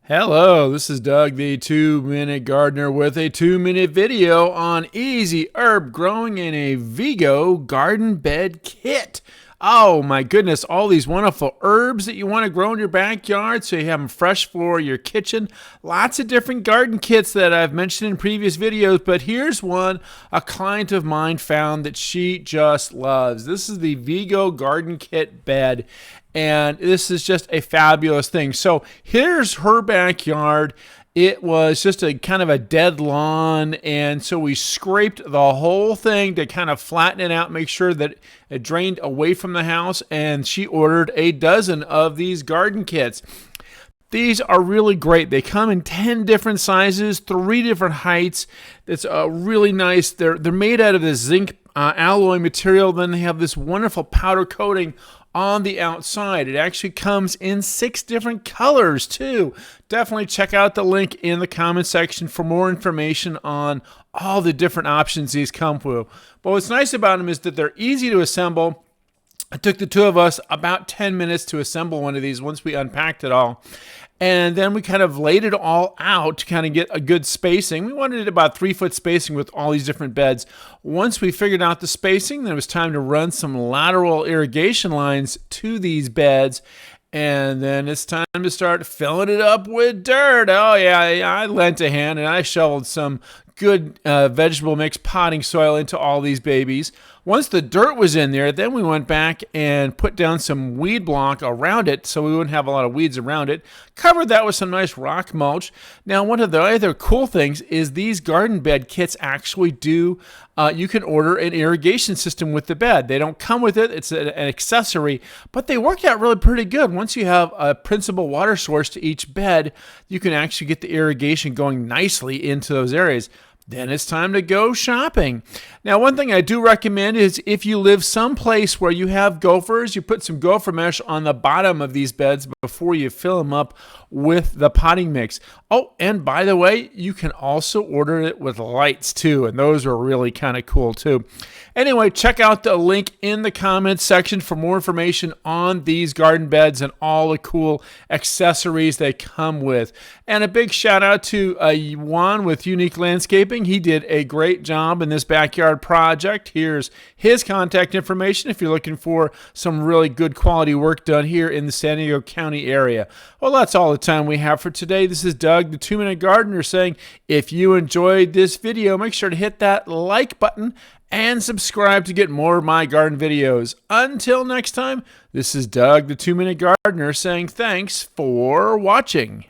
Hello, this is Doug, the 2-Minute Gardener, with a 2-minute video on easy herb growing in a Vego Garden Bed Kit. Oh my goodness, all these wonderful herbs that you want to grow in your backyard so you have them fresh for your kitchen. Lots of different garden kits that I've mentioned in previous videos, but here's one a client of mine found that she just loves. This is the Vego Garden Kit Bed, and this is just a fabulous thing. So here's her backyard. It was just a kind of a dead lawn, and so we scraped the whole thing to kind of flatten it out, make sure that it drained away from the house, and she ordered a dozen of these garden kits. These are really great. They come in 10 different sizes, 3 different heights. It's really nice. They're made out of this zinc alloy material. Then they have this wonderful powder coating on the outside. It actually comes in 6 different colors too. Definitely check out the link in the comment section for more information on all the different options these come with. But what's nice about them is that they're easy to assemble. It took the two of us about 10 minutes to assemble one of these once we unpacked it all. And then we kind of laid it all out to kind of get a good spacing. We wanted about 3-foot spacing with all these different beds. Once we figured out the spacing, then it was time to run some lateral irrigation lines to these beds. And then it's time to start filling it up with dirt. Oh yeah, I lent a hand and I shoveled some good vegetable mix potting soil into all these babies. Once the dirt was in there, then we went back and put down some weed block around it so we wouldn't have a lot of weeds around it. Covered that with some nice rock mulch. Now, one of the other cool things is these garden bed kits actually do, you can order an irrigation system with the bed. They don't come with it, it's an accessory, but they work out really pretty good. Once you have a principal water source to each bed, you can actually get the irrigation going nicely into those areas. Then it's time to go shopping. Now, one thing I do recommend is if you live someplace where you have gophers, you put some gopher mesh on the bottom of these beds before you fill them up with the potting mix. Oh, and by the way, you can also order it with lights too, and those are really kind of cool too. Anyway, check out the link in the comments section for more information on these garden beds and all the cool accessories they come with. And a big shout out to Juan with Unique Landscaping. He did a great job in this backyard project. Here's his contact information if you're looking for some really good quality work done here in the San Diego County area. Well, that's all the time we have for today. This is Doug, the 2-Minute Gardener, saying if you enjoyed this video, make sure to hit that like button and subscribe to get more of my garden videos. Until next time, this is Doug, the 2-Minute Gardener, saying thanks for watching.